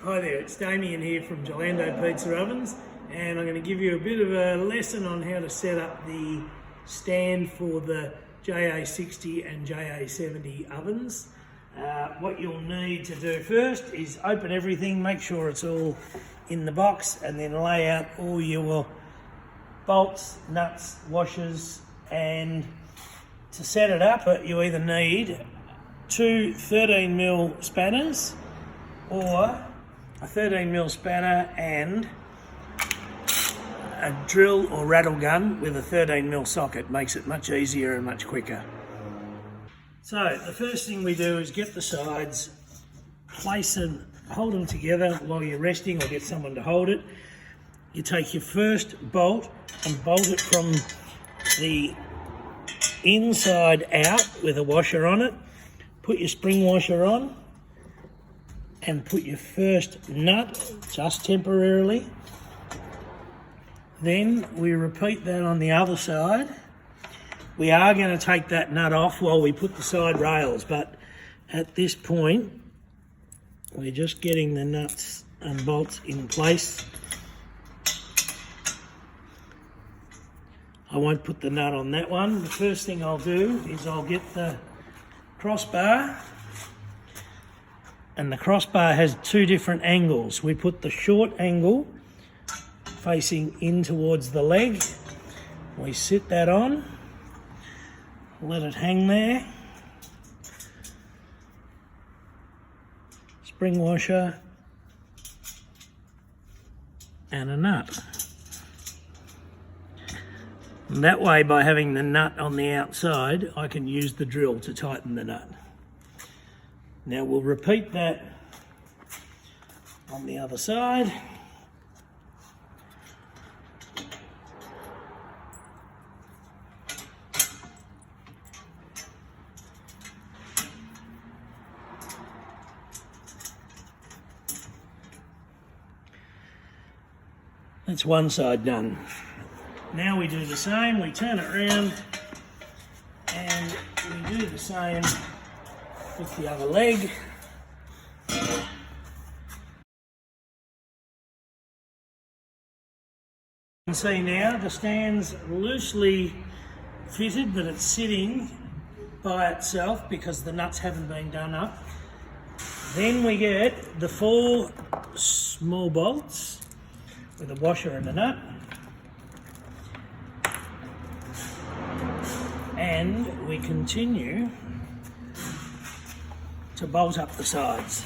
Hi there, it's Damien here from Gelando Pizza Ovens, and I'm going to give you a bit of a lesson on how to set up the stand for the JA60 and JA70 ovens. What you'll need to do first is open everything, make sure it's all in the box, and then lay out all your bolts, nuts, washers, and to set it up you either need two 13mm spanners or a 13mm spanner and a drill or rattle gun with a 13mm socket. Makes it much easier and much quicker. So the first thing we do is get the sides, place them, hold them together while you're resting, or get someone to hold it. You take your first bolt and bolt it from the inside out with a washer on it. Put your spring washer on and put your first nut, just temporarily. Then we repeat that on the other side. We are going to take that nut off while we put the side rails, but at this point we're just getting the nuts and bolts in place. I won't put the nut on that one. The first thing I'll do is I'll get the crossbar, and the crossbar has two different angles. We put the short angle facing in towards the leg. We sit that on, let it hang there. Spring washer and a nut. And that way, by having the nut on the outside, I can use the drill to tighten the nut. Now we'll repeat that on the other side. That's one side done. Now we do the same, we turn it around and we do the same with the other leg. You can see now the stand's loosely fitted, but it's sitting by itself because the nuts haven't been done up. Then we get the 4 small bolts with a washer and a nut. And we continue to bolt up the sides.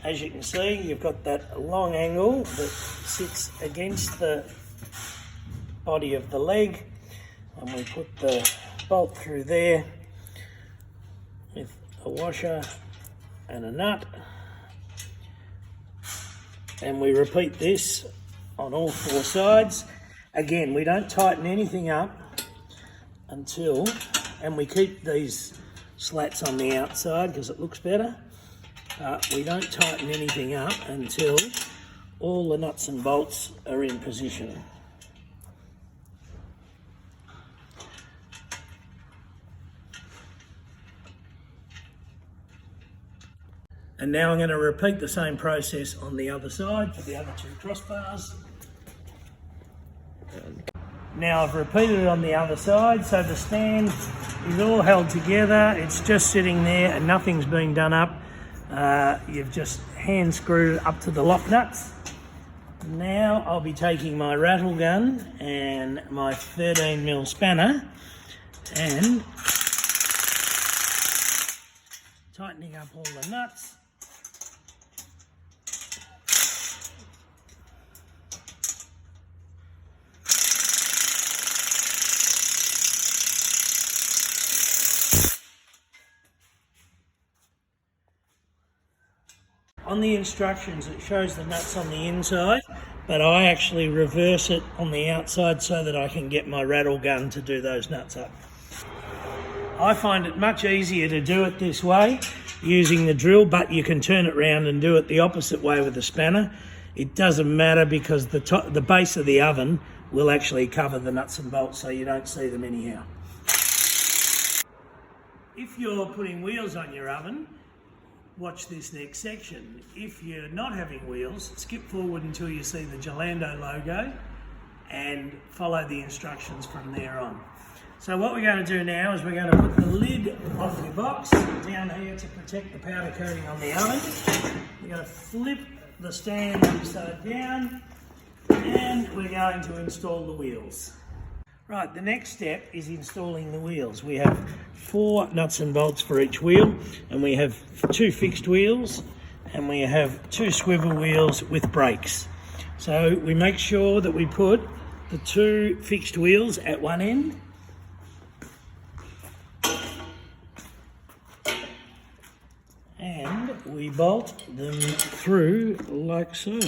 As you can see, you've got that long angle that sits against the body of the leg, and we put the bolt through there with a washer and a nut, and we repeat this on all 4 sides. Again, we don't tighten anything up until, and we keep these slats on the outside because it looks better, we don't tighten anything up until all the nuts and bolts are in position. And now I'm going to repeat the same process on the other side for the other 2 crossbars. Now I've repeated it on the other side, so the stand is all held together. It's just sitting there and nothing's been done up. You've just hand screwed it up to the lock nuts. Now I'll be taking my rattle gun and my 13mm spanner and tightening up all the nuts. On the instructions it shows the nuts on the inside, but I actually reverse it on the outside so that I can get my rattle gun to do those nuts up. I find it much easier to do it this way using the drill, but you can turn it around and do it the opposite way with the spanner. It doesn't matter because the base of the oven will actually cover the nuts and bolts so you don't see them anyhow. If you're putting wheels on your oven, watch this next section. If you're not having wheels, skip forward until you see the Gelando logo and follow the instructions from there on. So what we're going to do now is we're going to put the lid off your box down here to protect the powder coating on the oven. We're going to flip the stand upside down and we're going to install the wheels. Right, the next step is installing the wheels. We have 4 nuts and bolts for each wheel, and we have 2 fixed wheels, and we have 2 swivel wheels with brakes. So we make sure that we put the 2 fixed wheels at one end, and we bolt them through like so.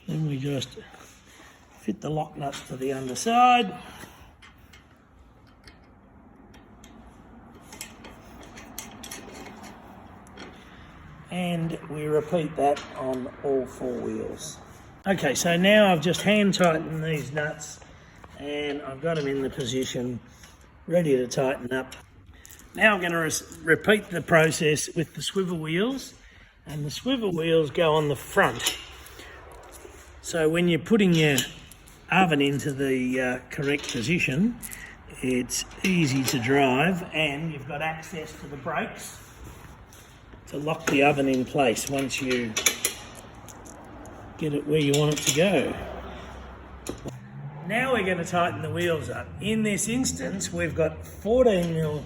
Then we just fit the lock nuts to the underside. And we repeat that on all 4 wheels. Okay, so now I've just hand tightened these nuts and I've got them in the position ready to tighten up. Now I'm going to repeat the process with the swivel wheels, and the swivel wheels go on the front. So when you're putting your oven into the correct position, it's easy to drive and you've got access to the brakes to lock the oven in place once you get it where you want it to go. Now we're going to tighten the wheels up. In this instance, we've got 14mm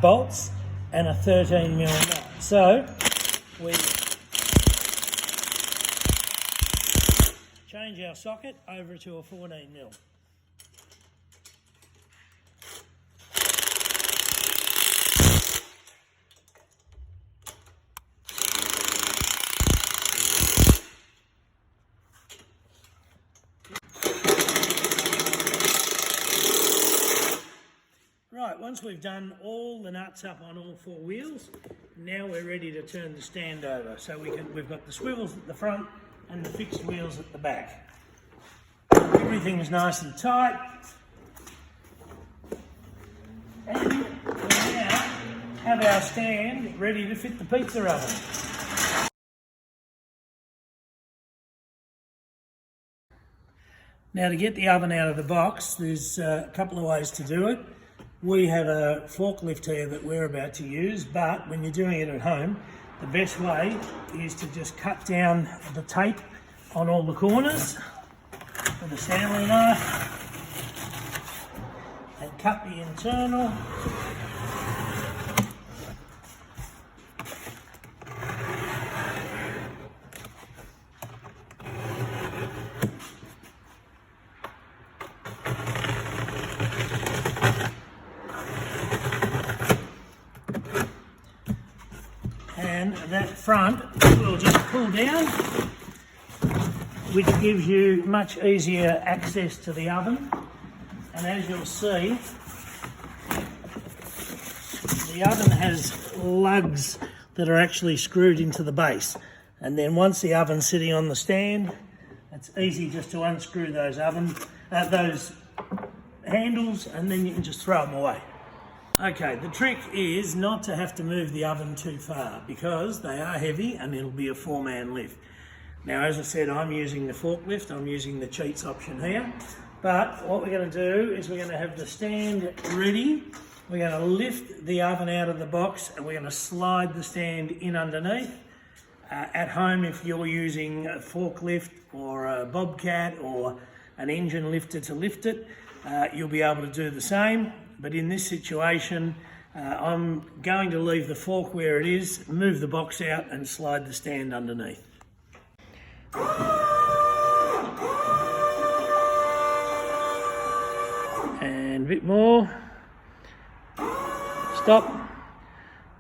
bolts and a 13mm nut. So we change our socket over to a 14mm. Right, once we've done all the nuts up on all 4 wheels, now we're ready to turn the stand over. So we've got the swivels at the front and the fixed wheels at the back. Everything's nice and tight. And we now have our stand ready to fit the pizza oven. Now to get the oven out of the box, there's a couple of ways to do it. We have a forklift here that we're about to use, but when you're doing it at home, the best way is to just cut down the tape on all the corners with a Stanley knife and cut the internal. And that front will just pull down, which gives you much easier access to the oven. And as you'll see, the oven has lugs that are actually screwed into the base. And then once the oven's sitting on the stand, it's easy just to unscrew those handles, and then you can just throw them away. Okay, the trick is not to have to move the oven too far because they are heavy and it'll be a 4-man lift. Now, as I said, I'm using the forklift, I'm using the cheats option here. But what we're going to do is we're going to have the stand ready. We're going to lift the oven out of the box and we're going to slide the stand in underneath. At home, if you're using a forklift or a bobcat or an engine lifter to lift it, you'll be able to do the same. But in this situation, I'm going to leave the fork where it is, move the box out and slide the stand underneath. And a bit more. Stop.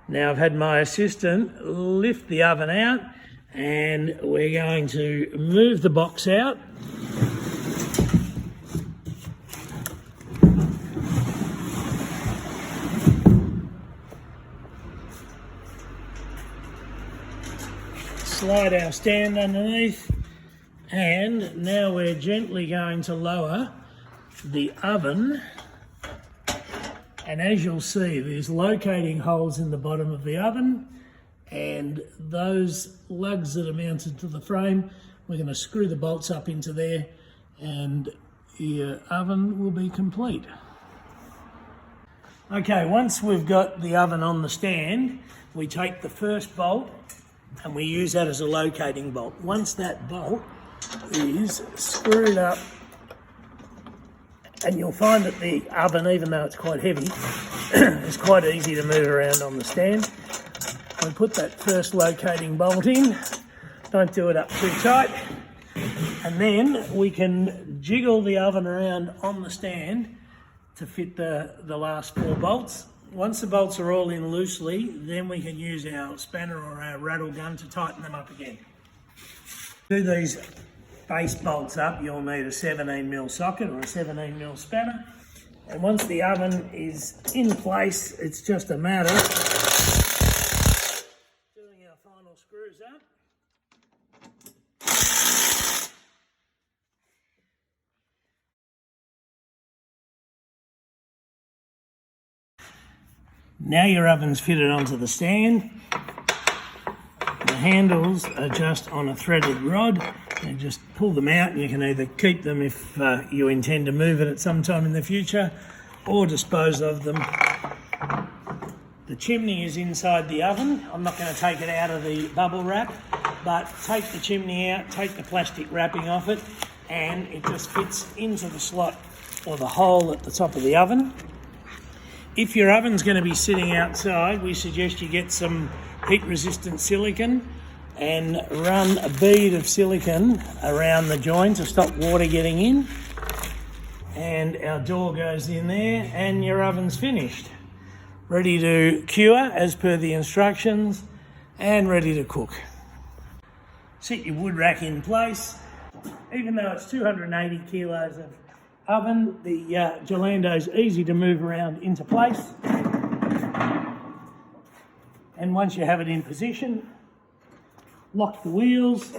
Now I've had my assistant lift the oven out and we're going to move the box out. Slide our stand underneath, and now we're gently going to lower the oven And as you'll see, there's locating holes in the bottom of the oven, and those lugs that are mounted to the frame, we're going to screw the bolts up into there and your oven will be complete. Okay, once we've got the oven on the stand, we take the first bolt and we use that as a locating bolt. Once that bolt is screwed up, and you'll find that the oven, even though it's quite heavy, is quite easy to move around on the stand. We put that first locating bolt in, don't do it up too tight, and then we can jiggle the oven around on the stand to fit the last 4 bolts. Once the bolts are all in loosely, then we can use our spanner or our rattle gun to tighten them up again. To do these base bolts up, you'll need a 17mm socket or a 17mm spanner. And once the oven is in place, it's just a matter of doing our final screws up. Now your oven's fitted onto the stand. The handles are just on a threaded rod, and just pull them out, and you can either keep them if you intend to move it at some time in the future, or dispose of them. The chimney is inside the oven. I'm not going to take it out of the bubble wrap, but take the chimney out, take the plastic wrapping off it, and it just fits into the slot or the hole at the top of the oven. If your oven's going to be sitting outside, we suggest you get some heat-resistant silicone and run a bead of silicone around the joint to stop water getting in. And our door goes in there and your oven's finished. Ready to cure as per the instructions and ready to cook. Set your wood rack in place. Even though it's 280 kilos of oven, the Gelando's easy to move around into place. And once you have it in position, lock the wheels